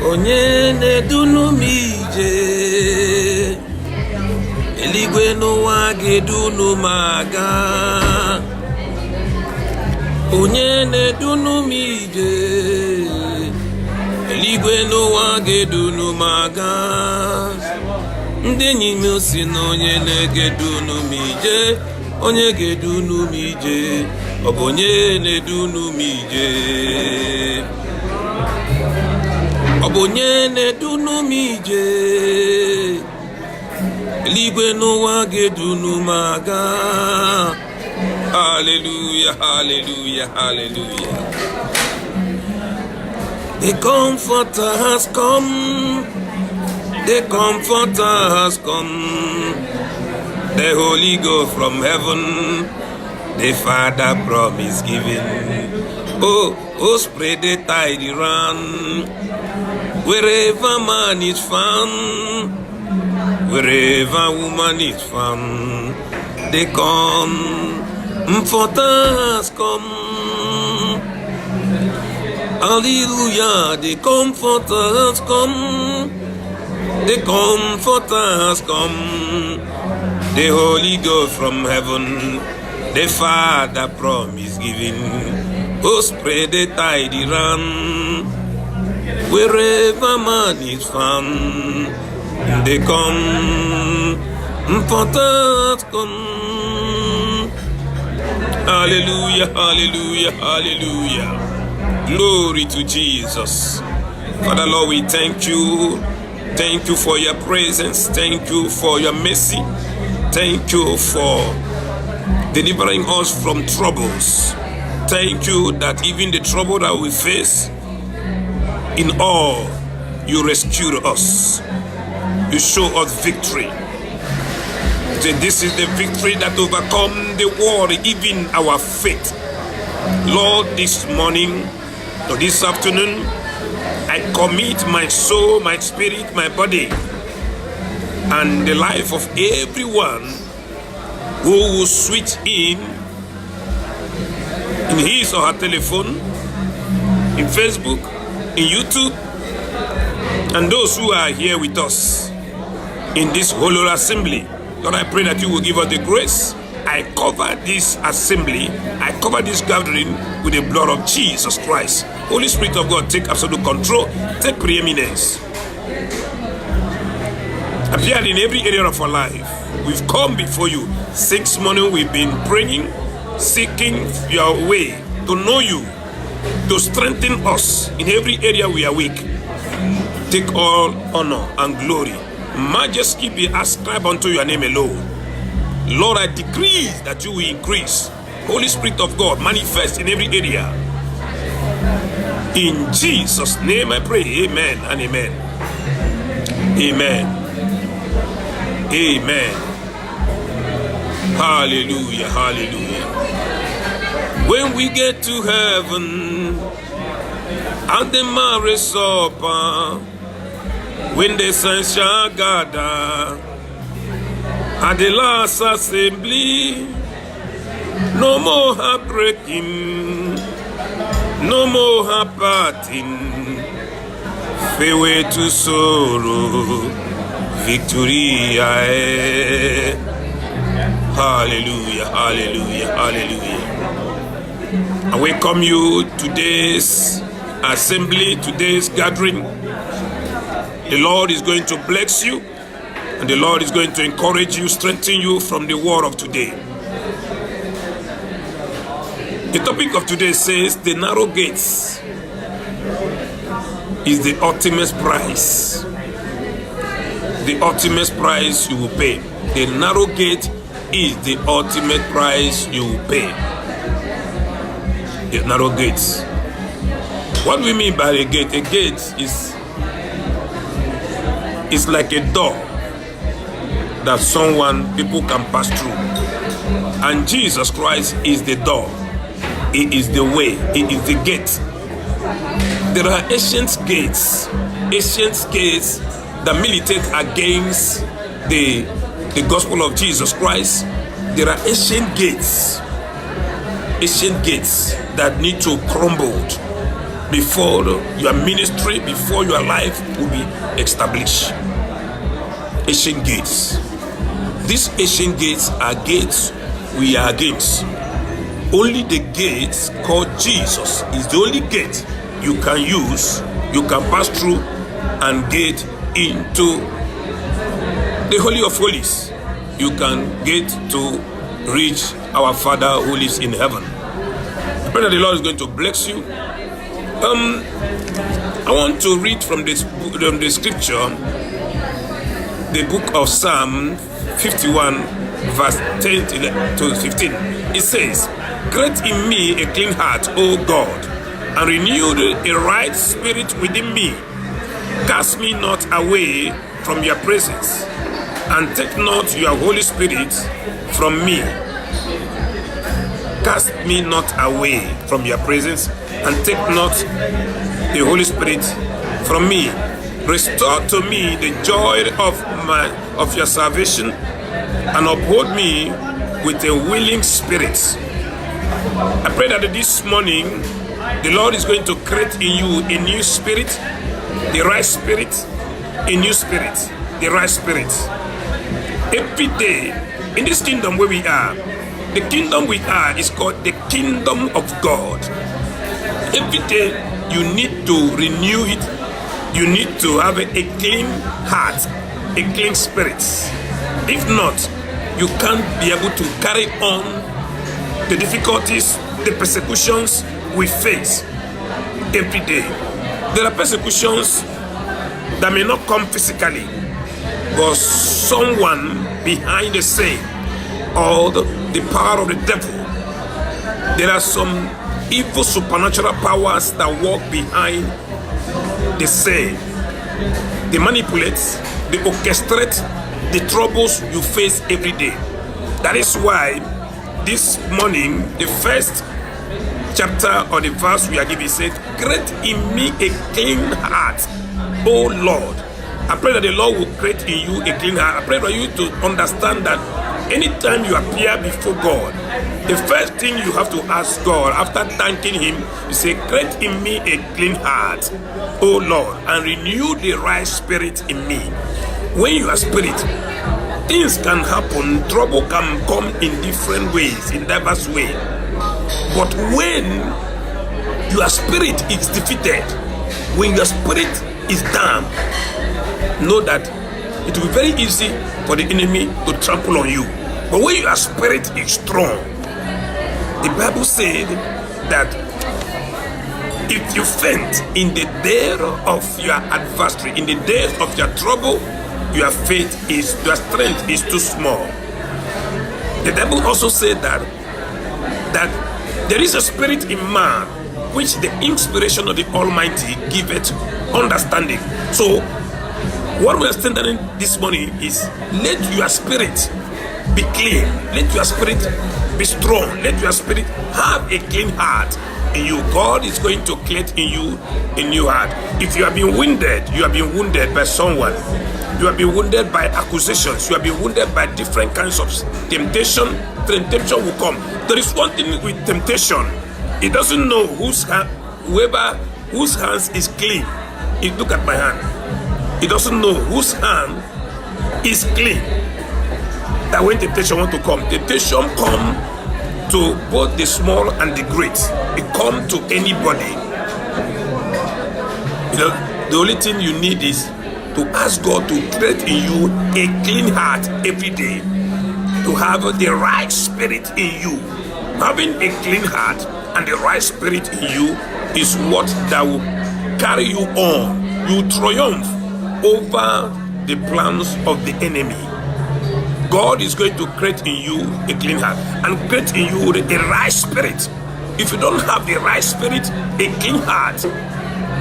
onye na-edunu m ije, eluigwe n'ụwa ga-edunu m aga. Onye na-edunu m ije, eluigwe n'ụwa ga-edunu m aga. Ndị enyi m si na onye na-edunu m ije, onye ga-edunu m ije, ọ bụ onye na-edunu m ije. Ọ bụ onye na-edunu m ije, eluigwe n'ụwa ga-edunu m aga. Hallelujah, hallelujah, hallelujah. The Comforter has come. The Comforter has come. The Holy Ghost from heaven. The Father promise given. Oh, spread the tide around. Wherever man is found, wherever woman is found, the Comforter has come. Hallelujah, the Comforter has come. The Comforter has come. The Holy Ghost from heaven. The Father promise given. Oh, spread the tide around. Wherever man is found, the Comforter has come. Hallelujah, hallelujah, hallelujah. Glory to Jesus. Father Lord, we thank you. Thank you for your presence. Thank you for your mercy. Thank you for delivering us from troubles. Thank you that even the trouble that we face, in all, you rescued us. You show us victory. This is the victory that overcomes the world, even our faith. Lord, this morning or this afternoon, I commit my soul, my spirit, my body, and the life of everyone who will switch in his or her telephone, in Facebook, in YouTube, and those who are here with us in this Holy Assembly. Lord, I pray that you will give us the grace. I cover this assembly, I cover this gathering with the blood of Jesus Christ. Holy Spirit of God, take absolute control, take preeminence. Appear in every area of our life. We've come before you. 6 morning we've been praying, seeking your way, to know you, to strengthen us in every area we are weak. Take all honor and glory. Majesty be ascribed unto your name alone. Lord, I decree that you will increase. Holy Spirit of God, manifest in every area. In Jesus' name I pray. Amen and amen. Amen. Amen. Hallelujah. Hallelujah. When we get to heaven and the marriage supper, when the saints shall gather at the last assembly, no more heartbreaking, no more heart parting, fareway to sorrow, victory ahead. Hallelujah, hallelujah, hallelujah. I welcome you to today's assembly, today's gathering. The Lord is going to bless you, and the Lord is going to encourage you, strengthen you from the word of today. The topic of today says, the narrow gates is the ultimate price. The ultimate price you will pay. The narrow gate is the ultimate price you will pay. The narrow gates. What we mean by a gate? A gate is like a door that people can pass through. And Jesus Christ is the door. He is the way. He is the gate. There are ancient gates that militate against the gospel of Jesus Christ. There are ancient gates that need to crumble. before your ministry, before your life will be established. Ancient gates. These ancient gates are gates we are against. Only the gates called Jesus is the only gate you can use, you can pass through and get into the Holy of Holies. You can get to reach our Father who lives in heaven. I pray that the Lord is going to bless you. I want to read from the scripture, the book of Psalm 51, verse 10 to 15. It says, "Create in me a clean heart, O God, and renew a right spirit within me. Cast me not away from your presence, and take not your Holy Spirit from me." Cast me not away from your presence, and take not the Holy Spirit from me. Restore to me the joy of your salvation, and uphold me with a willing spirit. I pray that this morning the Lord is going to create in you a new spirit, the right spirit, a new spirit, the right spirit. Every day in this kingdom where we are, the kingdom we are is called the kingdom of God. Every day you need to renew it. You need to have a clean heart, a clean spirit. If not, you can't be able to carry on the difficulties, the persecutions we face every day. There are persecutions that may not come physically, but someone behind the scene, or the power of the devil. There are some evil supernatural powers that walk behind the scene. They manipulate, they orchestrate the troubles you face every day. That is why this morning, the first chapter or the verse we are given said, "Create in me a clean heart, O Lord." I pray that the Lord will create in you a clean heart. I pray for you to understand that anytime you appear before God, the first thing you have to ask God after thanking Him, you say, "Create in me a clean heart, O Lord, and renew the right spirit in me." When you are spirit, things can happen, trouble can come in different ways, in diverse ways. But when your spirit is defeated, when your spirit is down, know that it will be very easy for the enemy to trample on you. But when your spirit is strong, the Bible said that if you faint in the day of your adversary, in the days of your trouble, your strength is too small. The Bible also said that there is a spirit in man which the inspiration of the Almighty giveth understanding. So what we are standing this morning is, let your spirit be clean, let your spirit be strong, let your spirit have a clean heart in you. God is going to create in you a new heart. If you have been wounded, you have been wounded by someone, you have been wounded by accusations, you have been wounded by different kinds of temptation. Temptation will come. There is one thing with temptation: it doesn't know whose hands is clean. Look at my hand. It doesn't know whose hand is clean. That when temptation want to come, temptation come to both the small and the great. It come to anybody. The only thing you need is to ask God to create in you a clean heart every day, to have the right spirit in you. Having a clean heart and the right spirit in you is what that will carry you on. You triumph over the plans of the enemy. God is going to create in you a clean heart and create in you a right spirit. If you don't have the right spirit, a clean heart,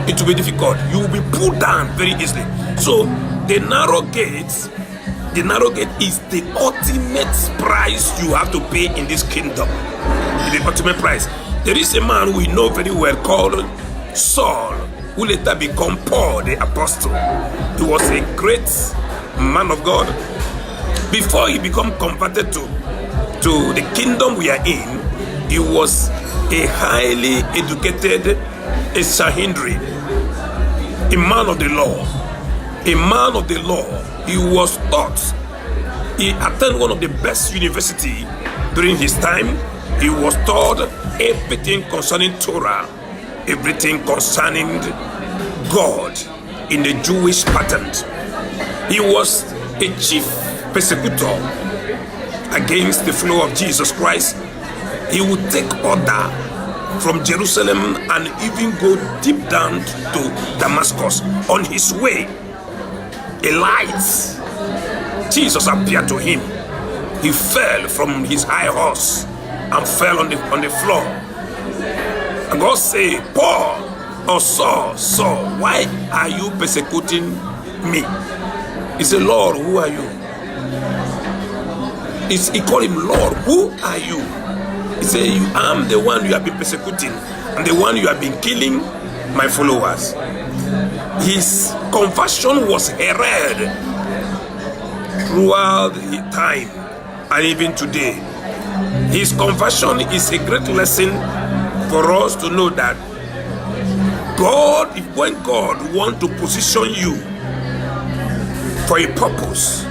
it will be difficult. You will be pulled down very easily. So the narrow gate is the ultimate price you have to pay in this kingdom. The ultimate price. There is a man we know very well called Saul, who later became Paul the Apostle. He was a great man of God. Before he became converted to the kingdom we are in, he was a highly educated a Sanhedrin, a man of the law. A man of the law. He was taught. He attended one of the best universities during his time. He was taught everything concerning Torah, everything concerning God in the Jewish pattern. He was a chief persecutor against the flow of Jesus Christ. He would take order from Jerusalem and even go deep down to Damascus. On his way, a light, Jesus appeared to him. He fell from his high horse and fell on the floor. And God said, Paul, or Saul, why are you persecuting me? He said, Lord, who are you? He called him, Lord, who are you? He said, I am the one you have been persecuting and the one you have been killing my followers. His conversion was heralded throughout the time and even today. His conversion is a great lesson for us to know that when God wants to position you for a purpose,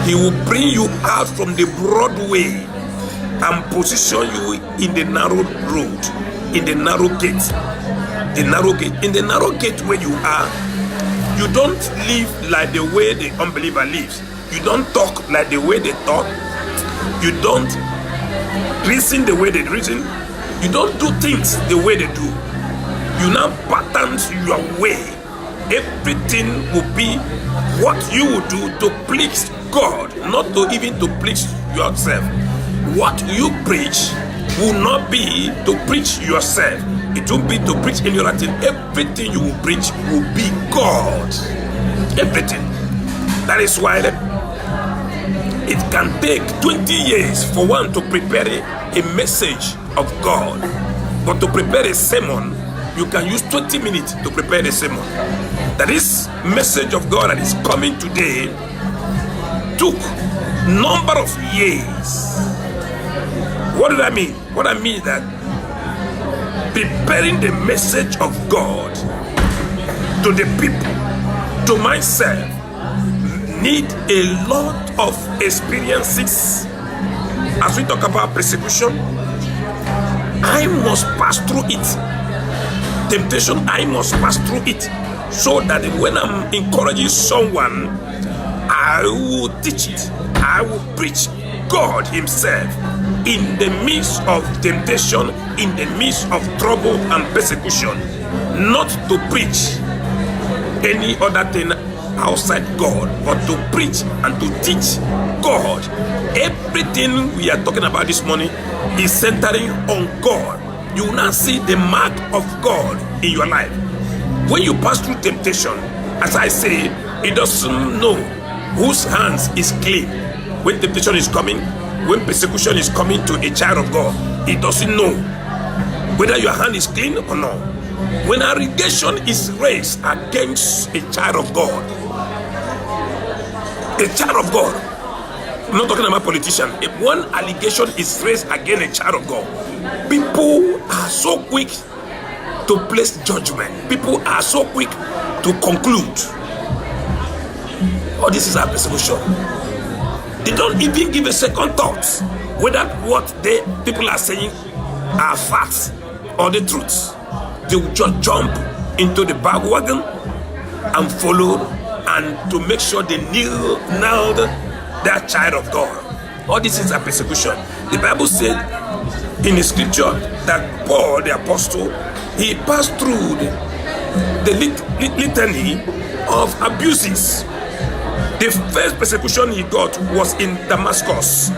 He will bring you out from the broad way and position you in the narrow road, in the narrow gate. In the narrow gate where you are, you don't live like the way the unbeliever lives. You don't talk like the way they talk. You don't reason the way they reason. You don't do things the way they do. You now pattern your way. Everything will be what you will do to please God, not to even to please yourself. What you preach will not be to preach yourself. It won't be to preach any other thing. Everything you will preach will be God. Everything. That is why it can take 20 years for one to prepare a message of God. But to prepare a sermon, you can use 20 minutes to prepare the sermon. That this message of God that is coming today took number of years. What do I mean? What I mean is that preparing the message of God to the people, to myself, need a lot of experiences. As we talk about persecution, I must pass through it. Temptation, I must pass through it, so that when I'm encouraging someone, I will teach it. I will preach God Himself in the midst of temptation, in the midst of trouble and persecution, not to preach any other thing outside God, but to preach and to teach God. Everything we are talking about this morning is centering on God. You will now see the mark of God in your life. When you pass through temptation, as I say, it doesn't know whose hands is clean. When temptation is coming, when persecution is coming to a child of God, it doesn't know whether your hand is clean or not. When allegation is raised against a child of God, I'm not talking about politician. If one allegation is raised against a child of God, people are so quick to place judgment. People are so quick to conclude, oh, this is our persecution. They don't even give a second thought whether what people are saying are facts or the truth. They will just jump into the bandwagon and follow, and to make sure they nailed their child of God. All this is a persecution. The Bible said in the scripture that Paul, the apostle, he passed through the litany of abuses. The first persecution he got was in Damascus.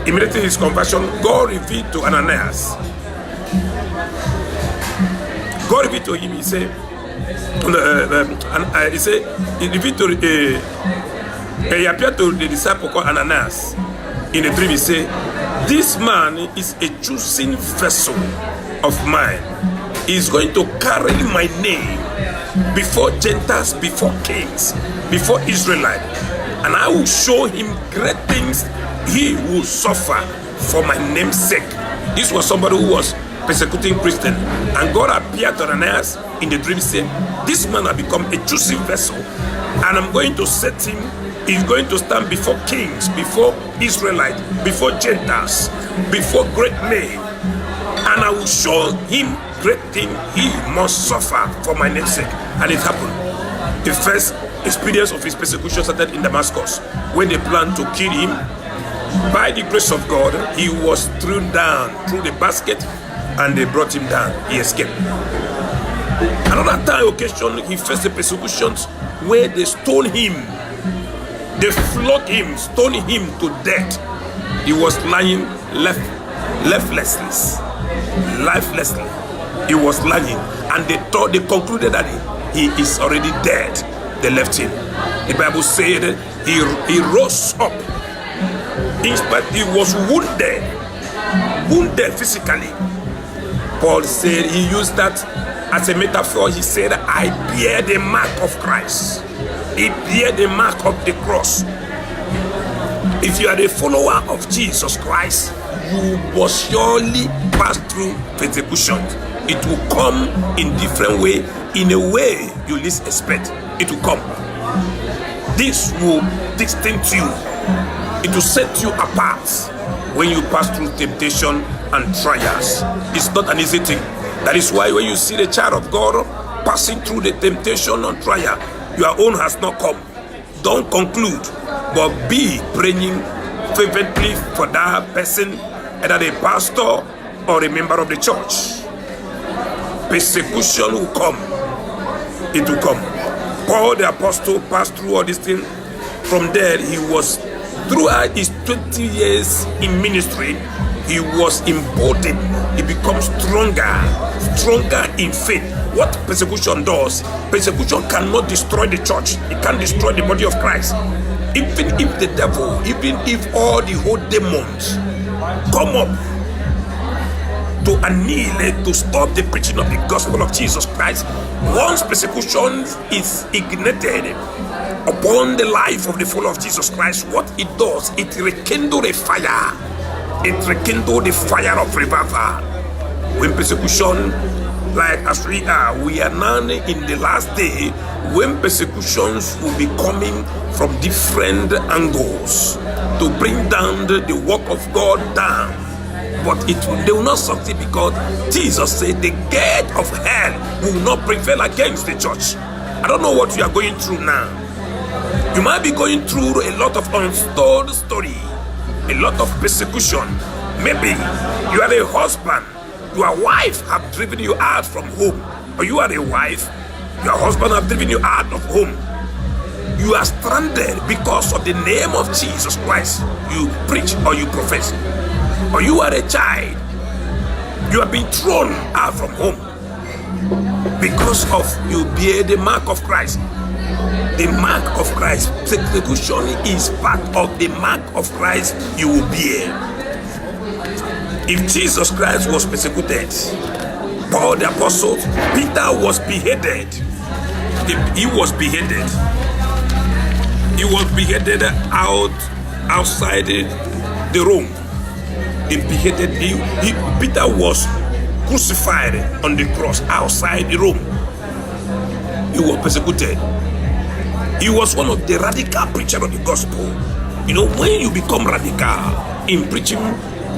Immediately his conversion, God revealed to Ananias. God revealed to him, he said, he appeared to the disciple called Ananias. In the dream, he said, this man is a chosen vessel of mine. He's going to carry my name before Gentiles, before kings, before Israelites. And I will show him great things he will suffer for my name's sake. This was somebody who was persecuting Christians. And God appeared to Ananias in the dream, saying, this man has become a chosen vessel, and I'm going to set him. He's going to stand before kings, before Israelites, before Gentiles, before great men, and I will show him great things he must suffer for my name's sake. And it happened. The first experience of his persecution started in Damascus, when they planned to kill him. By the grace of God, he was thrown down through the basket, and they brought him down. He escaped. Another time occasion, he faced the persecutions where they stoned him. They flogged him, stoned him to death. He was lying lifelessly. He was lying, and they concluded that he is already dead. They left him. The Bible said he rose up. In spite, he was wounded physically. Paul said, he used that as a metaphor. He said, I bear the mark of Christ. He bear the mark of the cross. If you are a follower of Jesus Christ, you must surely pass through persecution. It will come in different way, in a way you least expect. It will come. This will distinct you. It will set you apart when you pass through temptation and trials. It's not an easy thing. That is why when you see the child of God passing through the temptation and trial, your own has not come. Don't conclude, but be praying fervently for that person, either a pastor or a member of the church. Persecution will come. It will come. Paul the apostle passed through all these things. From there, he was, throughout his 20 years in ministry, he was emboldened. He becomes stronger in faith. What persecution does, persecution cannot destroy the church. It can't destroy the body of Christ. Even if the devil, even if all the whole demons come up to annihilate, to stop the preaching of the gospel of Jesus Christ, once persecution is ignited upon the life of the follower of Jesus Christ, what it does, it rekindles a fire. It rekindles the fire of revival. When persecution, like as we are now in the last day, when persecutions will be coming from different angles to bring down the work of God down. But they will not succeed, because Jesus said the gate of hell will not prevail against the church. I don't know what you are going through now. You might be going through a lot of untold story, a lot of persecution. Maybe you are a husband, your wife have driven you out from home, or you are a wife, your husband have driven you out of home. You are stranded because of the name of Jesus Christ you preach or you profess. Or you are a child, you have been thrown out from home because of you bear the mark of Christ. The mark of Christ, persecution is part of the mark of Christ you will bear. If Jesus Christ was persecuted, Paul the apostle, Peter was beheaded. He was beheaded. He was beheaded outside the Rome. They beheaded him. Peter was crucified on the cross outside the Rome. He was persecuted. He was one of the radical preachers of the gospel. You know, when you become radical in preaching,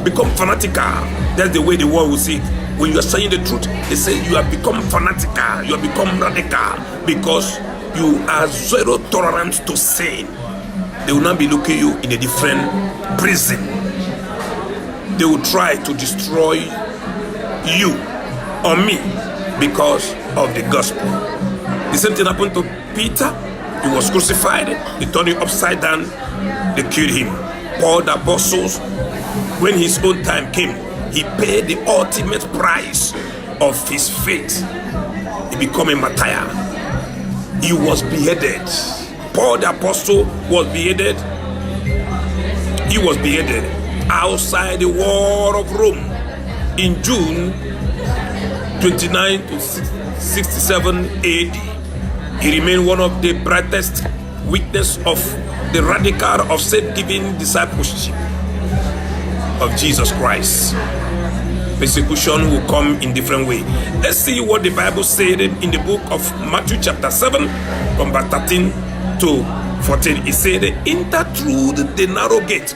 become fanatical, that's the way the world will see it. When you are saying the truth, they say you have become fanatical, you have become radical, because you are zero tolerance to sin. They will not be looking you in a different prison. They will try to destroy you or me because of the gospel. The same thing happened to Peter. He was crucified. They turned him upside down. They killed him. Paul the apostle, when his own time came, he paid the ultimate price of his faith. He became a martyr. He was beheaded. Paul the apostle was beheaded. He was beheaded outside the wall of Rome in June 29 to 67 AD. He remained one of the brightest witnesses of the radical of self-giving discipleship of Jesus Christ. persecution will come in different way. Let's see what the Bible said in the book of Matthew chapter 7 from verse 13 to 14. It said, enter through the narrow gate,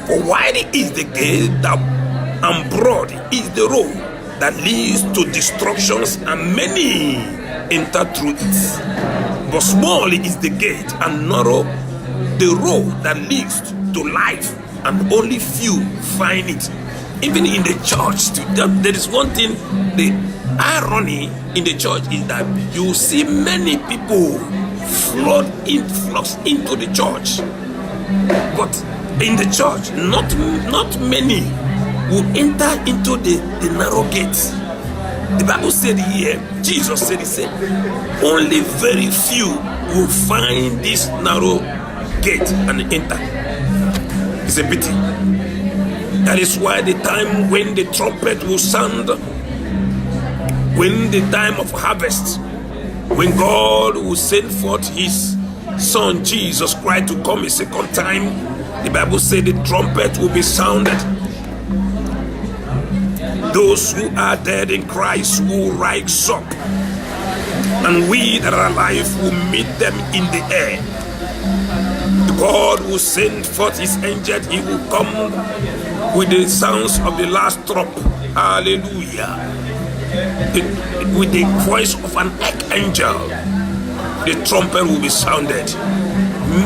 for wide is the gate and broad is the road that leads to destructions, and many enter through it. But small is the gate and narrow the road that leads to life, and only few find it. Even in the church, there is one thing, the irony in the church is that you see many people flux into the church, but in the church, not many will enter into the narrow gate. The Bible said here, Jesus said, he said, only very few will find this narrow gate and enter. It's a pity. That is why the time when the trumpet will sound, when the time of harvest, when God will send forth his son Jesus Christ to come a second time, the Bible said the trumpet will be sounded. Those who are dead in Christ will rise up, and we that are alive will meet them in the air. God will send forth his angel. He will come with the sounds of the last trump. Hallelujah. With the voice of an archangel, the trumpet will be sounded.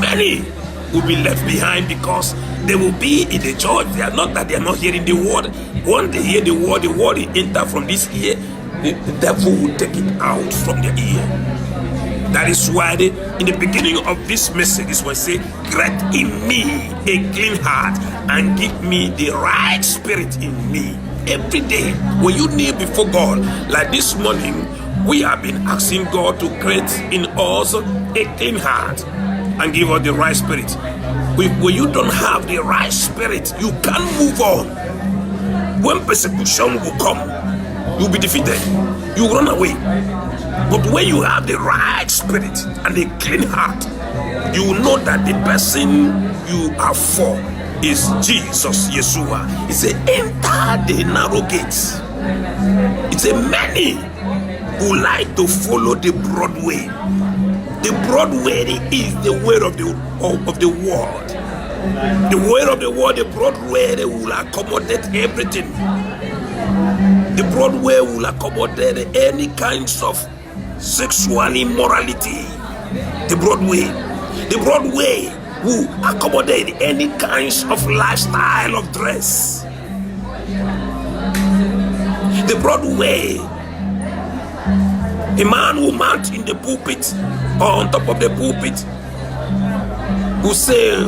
Many will be left behind because they will be in the church. They are not that they are not hearing the word. Once they hear the word will enter from this ear, the devil will take it out from their ear. That is why in the beginning of this message is when say, create in me a clean heart and give me the right spirit in me. Every day when you kneel before God, like this morning, we have been asking God to create in us a clean heart and give us the right spirit. When you don't have the right spirit, you can't move on. When persecution will come, you'll be defeated. You run away. But when you have the right spirit and a clean heart, you will know that the person you are for is Jesus, Yeshua. He said, enter the narrow gates. He said, many who like to follow the broad way. The broad way is the way of the world. The way of the world, the broad way, they will accommodate everything. The broad way will accommodate any kinds of sexual immorality. The broad way will accommodate any kinds of lifestyle of dress. The broad way, a man who mount in the pulpit or on top of the pulpit will say,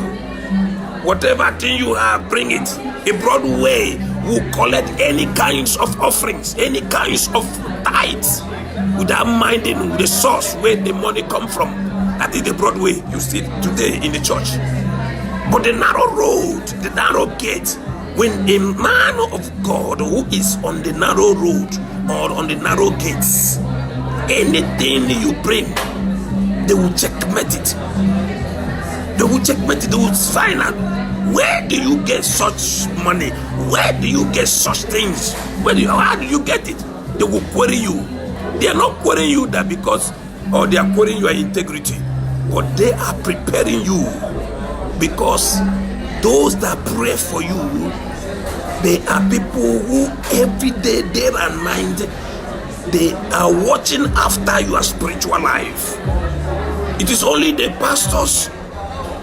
whatever thing you have, bring it. A broad way will collect any kinds of offerings, any kinds of tithes, without minding the source where the money come from. That is the broad way you see today in the church. But the narrow road, the narrow gate, when a man of God who is on the narrow road or on the narrow gates, anything you bring, they will checkmate it. They will checkmate it. They will find out, where do you get such money? Where do you get such things? How do you get it? They will query you. They are not querying you that because, or they are querying your integrity, but they are preparing you because those that pray for you, they are people who every day, day and night, they are watching after your spiritual life. It is only the pastors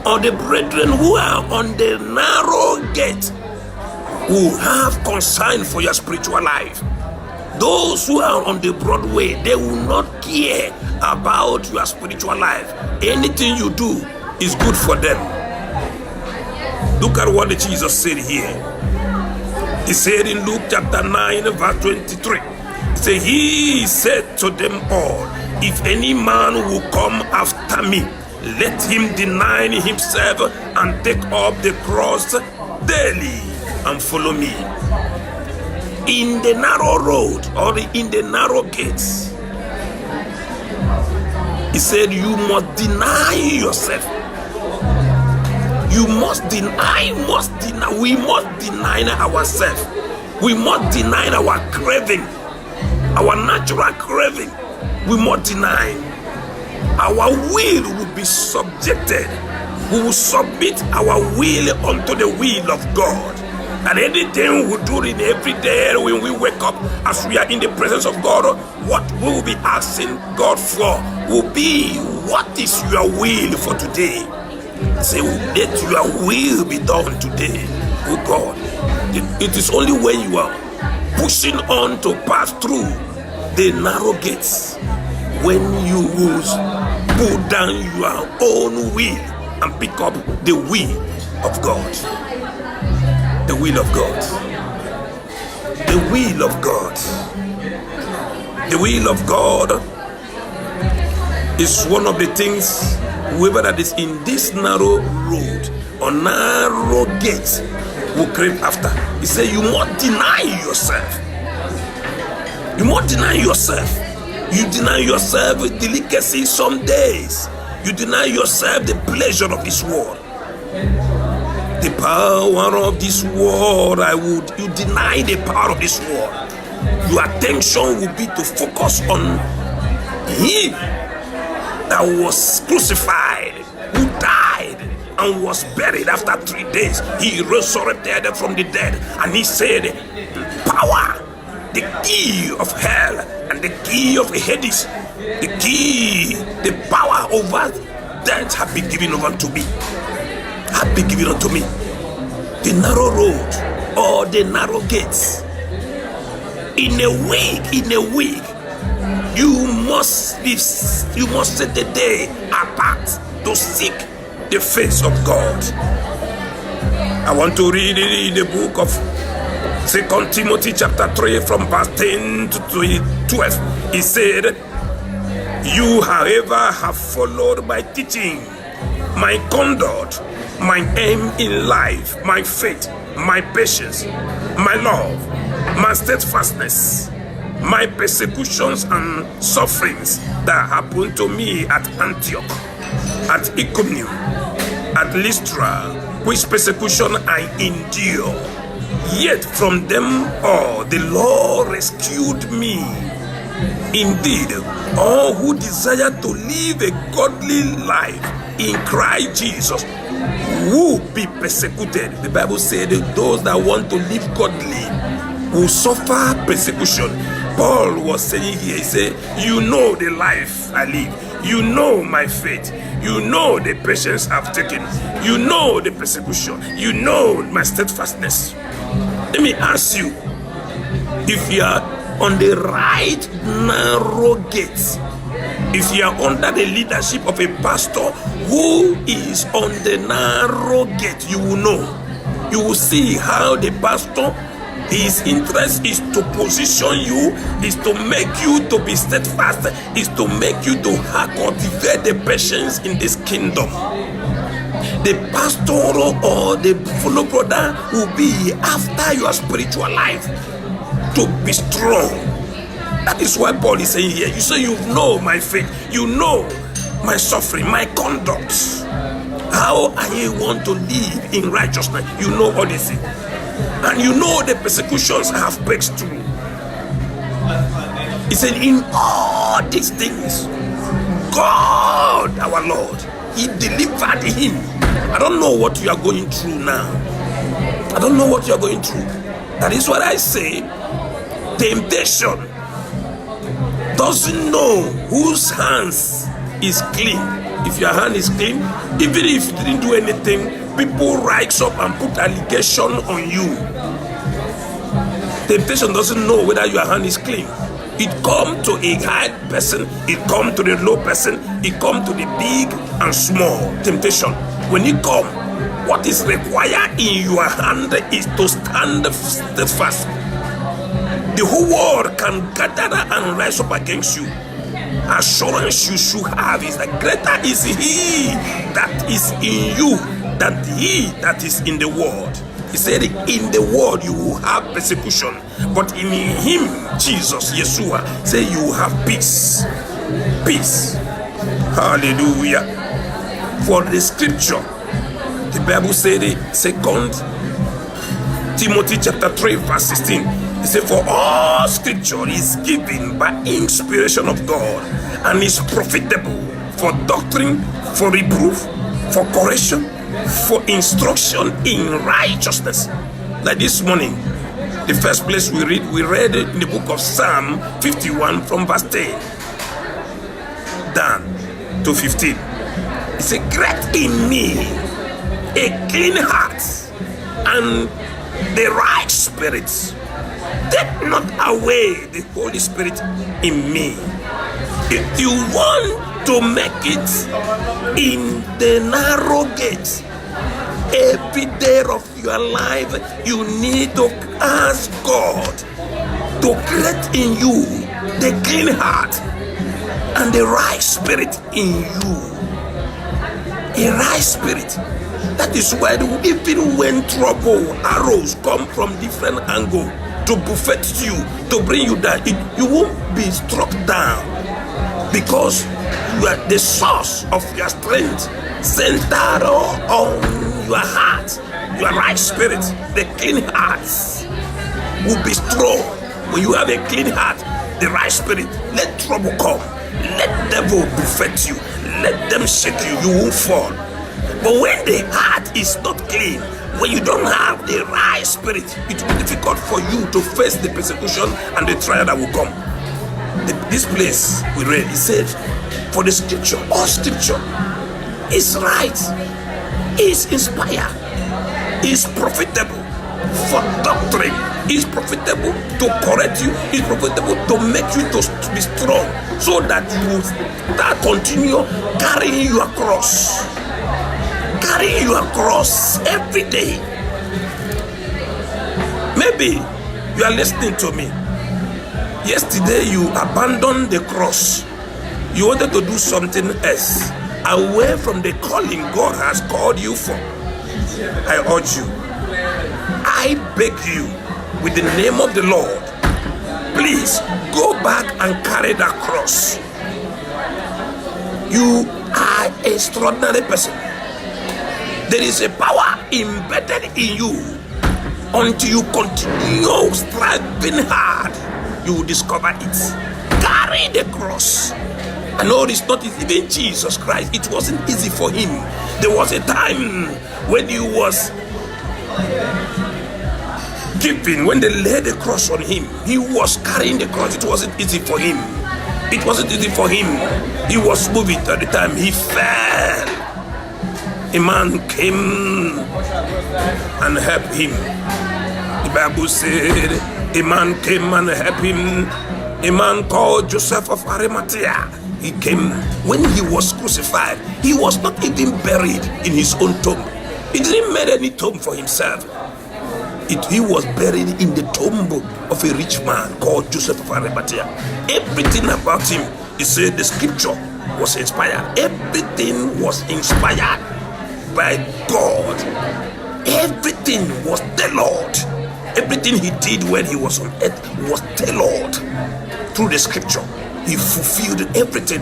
or the brethren who are on the narrow gate who have concern for your spiritual life. Those who are on the broad way, they will not care about your spiritual life. Anything you do is good for them. Look at what Jesus said here. He said in Luke chapter 9 verse 23. He said, he said to them all, if any man will come after me, let him deny himself and take up the cross daily and follow me. In the narrow road or in the narrow gates, he said, you must deny yourself. You must deny, we must deny ourselves. We must deny our craving, our natural craving. We must deny. Our will will be subjected. We will submit our will unto the will of God. And anything we do in every day when we wake up, as we are in the presence of God, what we will be asking God for will be, what is your will for today? Say, let your will be done today, oh God. It is only when you are pushing on to pass through the narrow gates, when you will pull down your own will and pick up the will of God. The will of God. The will of God. The will of God is one of the things, whoever that is in this narrow road or narrow gate will crave after. He said, you must deny yourself. You must deny yourself. You deny yourself delicacy some days. You deny yourself the pleasure of this world. The power of this world, you deny the power of this world. Your attention will be to focus on Him that was crucified, who died and was buried. After 3 days, He resurrected from the dead, and He said, power, the key of hell and the key of Hades, the power over death have been given over to me. Have been given unto me. The narrow road or the narrow gates. In a week, you must set the day apart to seek the face of God. I want to read it in the book of 2 Timothy chapter 3 from verse 10 to 12. He said, you, however, have followed my teaching, my conduct, my aim in life, my faith, my patience, my love, my steadfastness, my persecutions and sufferings that happened to me at Antioch, at Iconium, at Lystra, which persecution I endure. Yet from them all the Lord rescued me. Indeed, all who desire to live a godly life in Christ Jesus will be persecuted. The Bible said that those that want to live godly will suffer persecution. Paul was saying here, he said, you know the life I live, you know my faith, you know the patience I've taken, you know the persecution, you know my steadfastness. Let me ask you, if you are on the right narrow gate, if you are under the leadership of a pastor who is on the narrow gate, you will know. You will see how the pastor, his interest is to position you, is to make you to be steadfast, is to make you to cultivate the patience in this kingdom. The pastor or the fellow brother will be after your spiritual life to be strong. That is why Paul is saying here, you say you know my faith, you know my suffering, my conduct, how I want to live in righteousness. You know all these things, and you know the persecutions I have passed through. He said, in all these things, God our Lord, He delivered him. I don't know what you are going through now. I don't know what you are going through. That is what I say. Temptation doesn't know whose hands is clean. If your hand is clean, even if you didn't do anything, people rise up and put allegation on you. Temptation doesn't know whether your hand is clean. It comes to a high person, it comes to the low person, it comes to the big and small. Temptation, when it comes, what is required in your hand is to stand steadfast. The whole world can gather and rise up against you. Assurance you should have is that greater is He that is in you than he that is in the world. He said, in the world you will have persecution, but in Him, Jesus, Yeshua, say you will have peace. Peace. Hallelujah. For the scripture, the Bible said, 2 Timothy chapter 3 verse 16. He said, for all scripture is given by inspiration of God and is profitable for doctrine, for reproof, for correction, for instruction in righteousness. Like this morning, the first place we read it in the book of Psalm 51 from verse 10 down to 15. It says, create in me a clean heart and the right spirit. Take not away the Holy Spirit in me. If you want to make it in the narrow gate, every day of your life, you need to ask God to create in you the clean heart and the right spirit in you. A right spirit. That is why even when trouble arrows come from different angles to buffet you, to bring you down, you won't be struck down, because you are the source of your strength, centered on your heart, your right spirit. The clean heart will be strong. When you have a clean heart, the right spirit, let trouble come, let devil buffet you, let them shake you, you won't fall. But when the heart is not clean, when you don't have the right spirit, it will be difficult for you to face the persecution and the trial that will come. This place we read, it said, for the scripture, all scripture is right, is inspired, is profitable for doctrine, is profitable to correct you, is profitable to make you to be strong, so that you will start continue carrying your cross. Carry your cross every day. Maybe you are listening to me. Yesterday you abandoned the cross. You wanted to do something else away from the calling God has called you for. I urge you, I beg you, with the name of the Lord, please go back and carry that cross. You are an extraordinary person. There is a power embedded in you. Until you continue striving hard, you will discover it. Carry the cross. I know it's not even Jesus Christ. It wasn't easy for him. There was a time when he was giving, when they laid the cross on him, he was carrying the cross. It wasn't easy for him. It wasn't easy for him. He was moving at the time. He fell. A man came and helped him. The Bible said a man came and helped him. A man called Joseph of Arimathea. He came. When he was crucified, he was not even buried in his own tomb. He didn't make any tomb for himself. He was buried in the tomb of a rich man called Joseph of Arimathea. Everything about him, he said the scripture was inspired. Everything was inspired by God. Everything was the Lord. Everything he did when he was on earth was the Lord. Through the scripture, he fulfilled everything.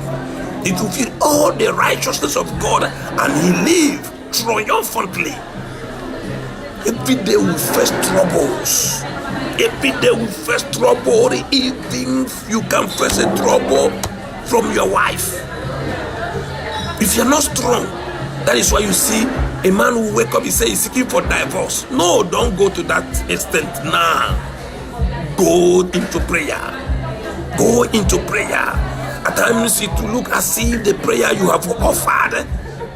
He fulfilled all the righteousness of God, and he lived triumphantly. Every day we face troubles. Every day we face trouble. Even you can face a trouble from your wife. If you're not strong, that is why you see a man who wake up, he say he's seeking for divorce. No, don't go to that extent now. Go into prayer. Go into prayer. At times it will look as if the prayer you have offered,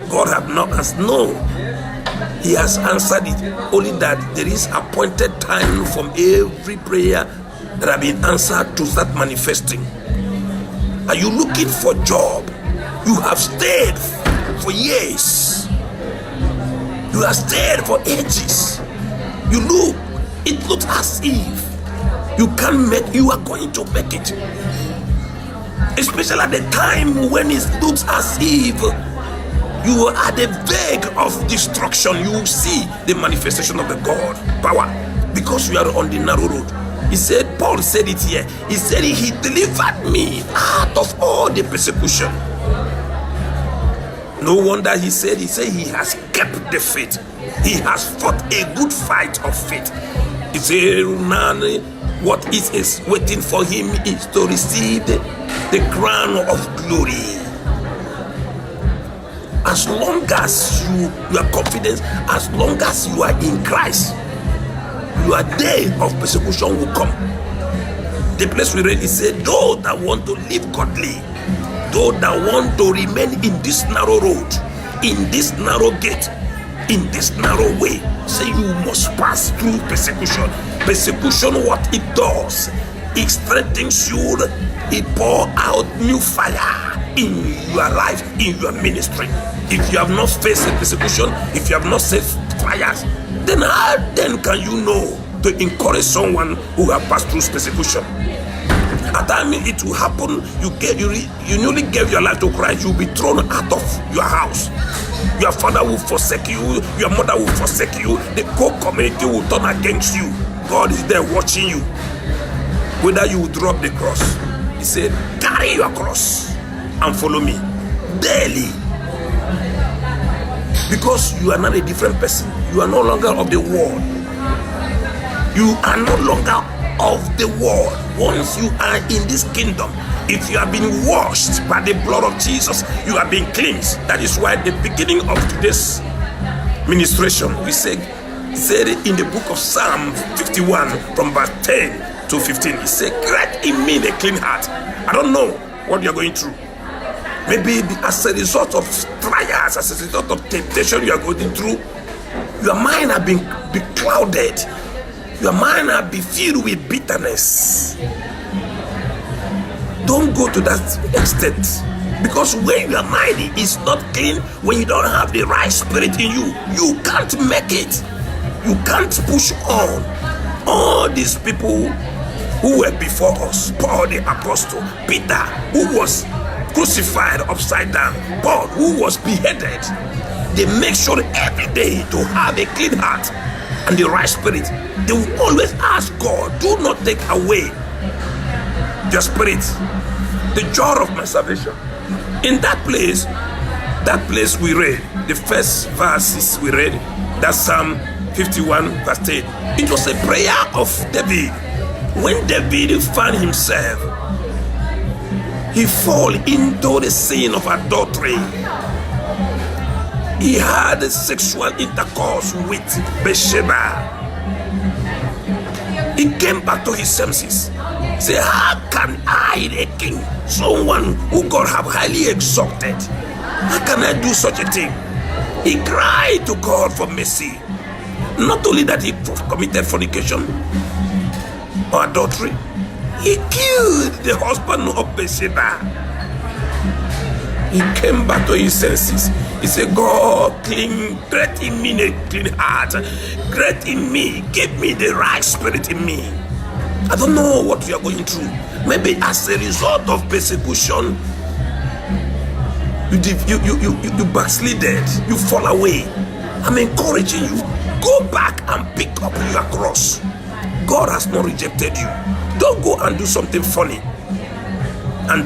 God have not answered. No, he has answered it. Only that there is appointed time from every prayer that have been answered to start manifesting. Are you looking for job? You have stayed for years. You have stayed for ages. It looks as if you are going to make it. Especially at the time when it looks as if you are at the verge of destruction. You will see the manifestation of the God power, because you are on the narrow road. He said, Paul said it here. He said, he delivered me out of all the persecution. No wonder he said he has kept the faith. He has fought a good fight of faith. He said, now what is waiting for him is to receive the crown of glory. As long as you are confident, as long as you are in Christ, your day of persecution will come. The place we read, it said, those that want to live godly, those that want to remain in this narrow road, in this narrow gate, in this narrow way, say you must pass through persecution. Persecution, what it does, it strengthens you, it pours out new fire in your life, in your ministry. If you have not faced persecution, if you have not faced trials, then how then can you know to encourage someone who has passed through persecution? At times it will happen, you newly gave your life to Christ, you'll be thrown out of your house. Your father will forsake you, your mother will forsake you, the whole community will turn against you. God is there watching you. Whether you will drop the cross, he said, carry your cross and follow me daily. Because you are not a different person. You are no longer of the world. You are no longer of the world. Once you are in this kingdom, if you have been washed by the blood of Jesus, you have been cleansed. That is why the beginning of today's ministration, we said in the book of Psalm 51 from verse 10 to 15, he said, create in me a clean heart. I don't know what you're going through. Maybe as a result of trials, as a result of temptation you are going through, your mind has been clouded. Your mind has been filled with bitterness. Don't go to that extent. Because when your mind is not clean, when you don't have the right spirit in you, you can't make it. You can't push on. All these people who were before us, Paul the apostle, Peter, who was crucified upside down, Paul, who was beheaded, they make sure every day to have a clean heart and the right spirit. They will always ask God, do not take away your spirit, the joy of my salvation. In that place we read, the first verses we read, that's Psalm 51 verse 10. It was a prayer of David. When David found himself, he fall into the sin of adultery. He had a sexual intercourse with Bathsheba. He came back to his senses. He said, how can I, the king, someone who God have highly exalted, how can I do such a thing? He cried to God for mercy. Not only that he committed fornication or adultery, he killed the husband of Bathsheba. He came back to his senses. He said, God, create in me a clean heart. Create in me, give me the right spirit in me. I don't know what you are going through. Maybe as a result of persecution, you backslided, you fall away. I'm encouraging you. Go back and pick up your cross. God has not rejected you. Don't go and do something funny and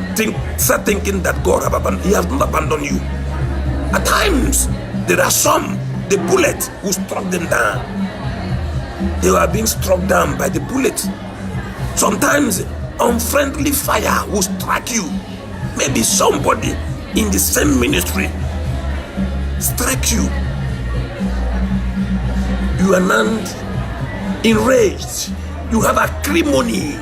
start thinking that God have abandoned. He has not abandoned you. At times, there are some, the bullet will struck them down. They are being struck down by the bullet. Sometimes, unfriendly fire will strike you. Maybe somebody in the same ministry strike you. You are not enraged. You have acrimony.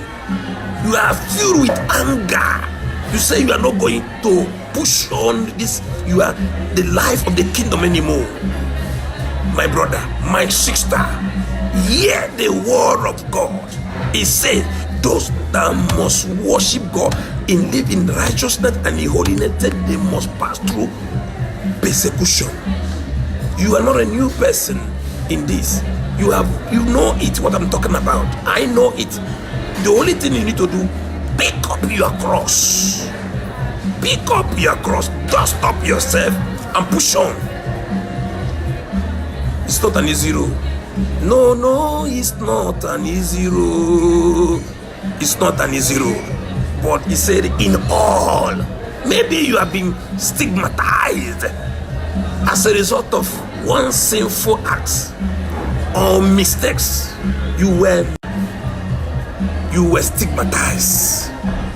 You are filled with anger. You say you are not going to push on this. You are the life of the kingdom anymore. My brother, my sister, hear the word of God. It says, those that must worship God and live in righteousness and in holiness, they must pass through persecution. You are not a new person in this. You know it, what I'm talking about. I know it. The only thing you need to do, pick up your cross. Pick up your cross, dust up yourself and push on. It's not an easy road. No, it's not an easy road. It's not an easy road. But he said, in all, maybe you have been stigmatized as a result of one sinful act or mistakes. You were stigmatized.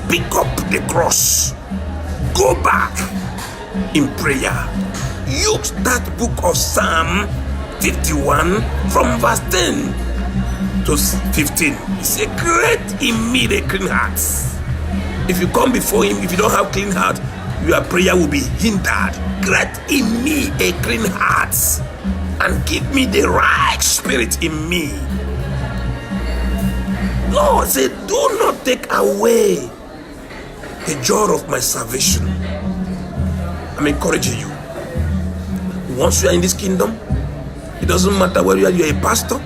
Pick up the cross. Go back in prayer. Use that book of Psalm 51 from verse 10 to 15. He said, create in me the clean hearts. If you come before him, if you don't have clean heart, your prayer will be hindered. Create in me a clean heart and give me the right spirit in me. Lord said, do not take away the joy of my salvation. I'm encouraging you. Once you are in this kingdom, it doesn't matter whether you are a pastor,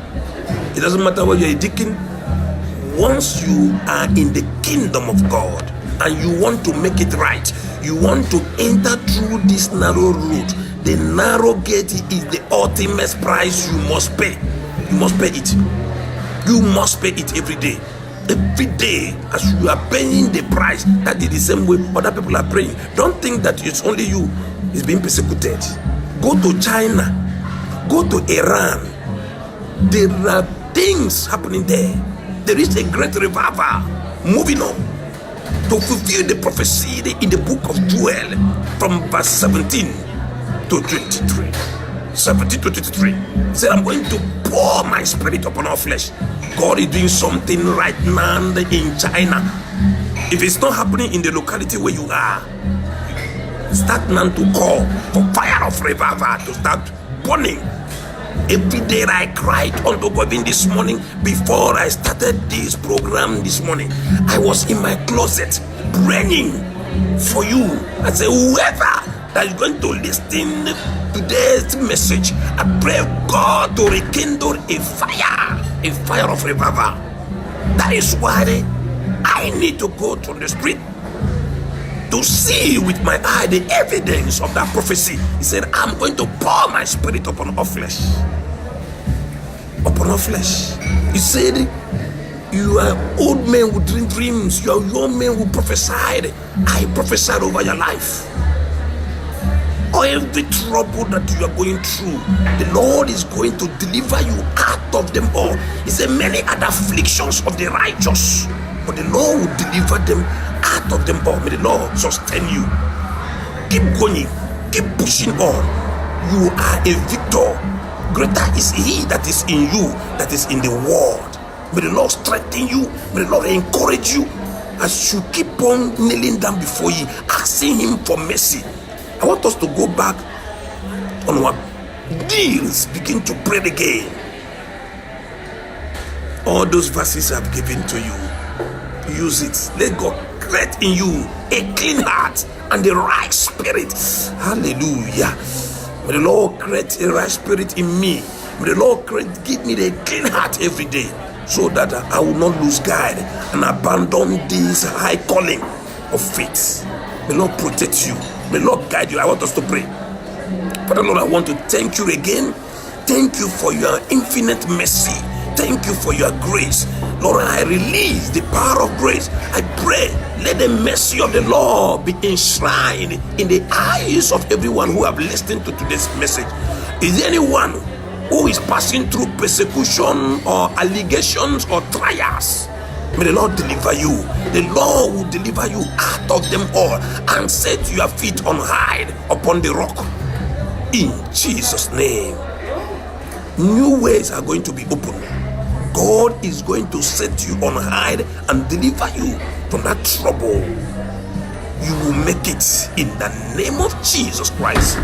it doesn't matter whether you are a deacon. Once you are in the kingdom of God and you want to make it right, you want to enter through this narrow route. The narrow gate is the ultimate price you must pay. You must pay it. You must pay it every day. Every day, as you are paying the price, that is the same way other people are praying. Don't think that it's only you is being persecuted. Go to China, go to Iran. There are things happening there. There is a great revival moving on to fulfill the prophecy in the book of Joel from verse 17 to 23. 17 to 23. He said, I'm going to pour my spirit upon all flesh. God is doing something right now in China. If it's not happening in the locality where you are, start now to call for fire of revival to start burning. Every day I cried unto God. Even this morning, before I started this program this morning, I was in my closet praying for you. I said, whoever that is going to listen to today's message, I pray God to rekindle a fire of revival. That is why I need to go to the street to see with my eye the evidence of that prophecy. He said, I'm going to pour my spirit upon all flesh. Upon all flesh. He said, you are old men who dream dreams, you are young men who prophesied. I prophesied over your life. Or every trouble that you are going through, the Lord is going to deliver you out of them all. He said, many are the afflictions of the righteous, but the Lord will deliver them out of them all. May the Lord sustain you. Keep going, keep pushing on. You are a victor. Greater is he that is in you, that is in the world. May the Lord strengthen you. May the Lord encourage you as you keep on kneeling down before him, asking him for mercy. I want us to go back on our knees, begin to pray again. All those verses I've given to you, use it. Let God create in you a clean heart and the right spirit. Hallelujah. May the Lord create a right spirit in me. May the Lord give me the clean heart every day, so that I will not lose guide and abandon this high calling of faith. May the Lord protect you. May the Lord guide you. I want us to pray. Father Lord, I want to thank you again. Thank you for your infinite mercy. Thank you for your grace. Lord, I release the power of grace. I pray, let the mercy of the Lord be enshrined in the eyes of everyone who have listened to today's message. Is there anyone who is passing through persecution or allegations or trials? May the Lord deliver you. The Lord will deliver you out of them all and set your feet on high upon the rock. In Jesus' name. New ways are going to be opened. God is going to set you on high and deliver you from that trouble. You will make it in the name of Jesus Christ.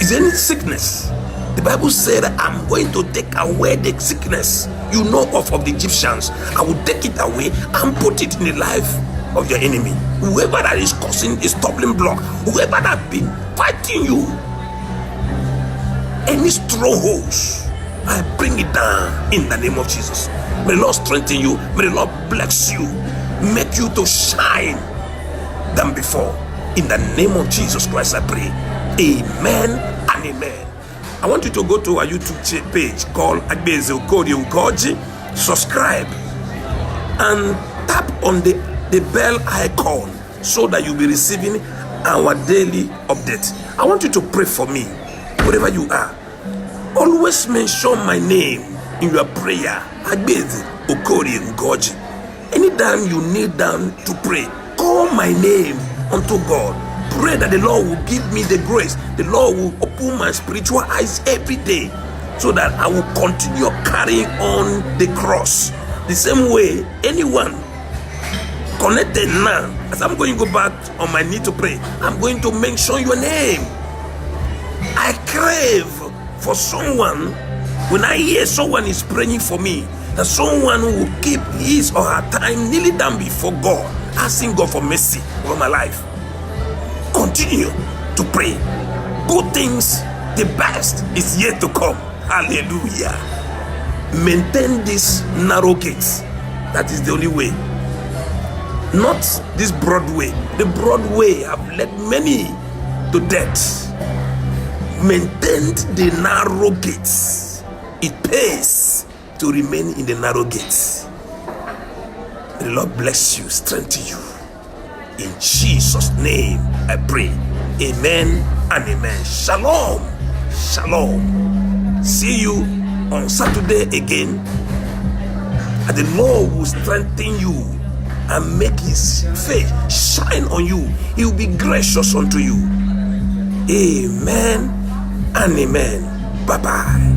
Is there any sickness? The Bible said, I'm going to take away the sickness you know of the Egyptians. I will take it away and put it in the life of your enemy. Whoever that is causing a stumbling block, whoever that been fighting you, any strongholds, I bring it down in the name of Jesus. May the Lord strengthen you. May the Lord bless you. Make you to shine than before. In the name of Jesus Christ I pray. Amen and amen. I want you to go to our YouTube page called Agbeze Okori Ugoji. Subscribe and tap on the bell icon so that you'll be receiving our daily update. I want you to pray for me wherever you are. Always mention my name in your prayer. Anytime you kneel down to pray, call my name unto God. Pray that the Lord will give me the grace. The Lord will open my spiritual eyes every day so that I will continue carrying on the cross. The same way, anyone connected now, as I'm going to go back on my knee to pray, I'm going to mention your name. I crave for someone, when I hear someone is praying for me, that someone will keep his or her time kneeling down before God, asking God for mercy over my life. Continue to pray. Good things, the best is yet to come. Hallelujah. Maintain this narrow gates. That is the only way. Not this broad way. The broad way have led many to death. Maintain the narrow gates. It pays to remain in the narrow gates. The Lord bless you, strengthen you. In Jesus' name I pray. Amen and amen. Shalom. Shalom. See you on Saturday again. And the Lord will strengthen you and make his face shine on you. He will be gracious unto you. Amen and amen. Bye-bye.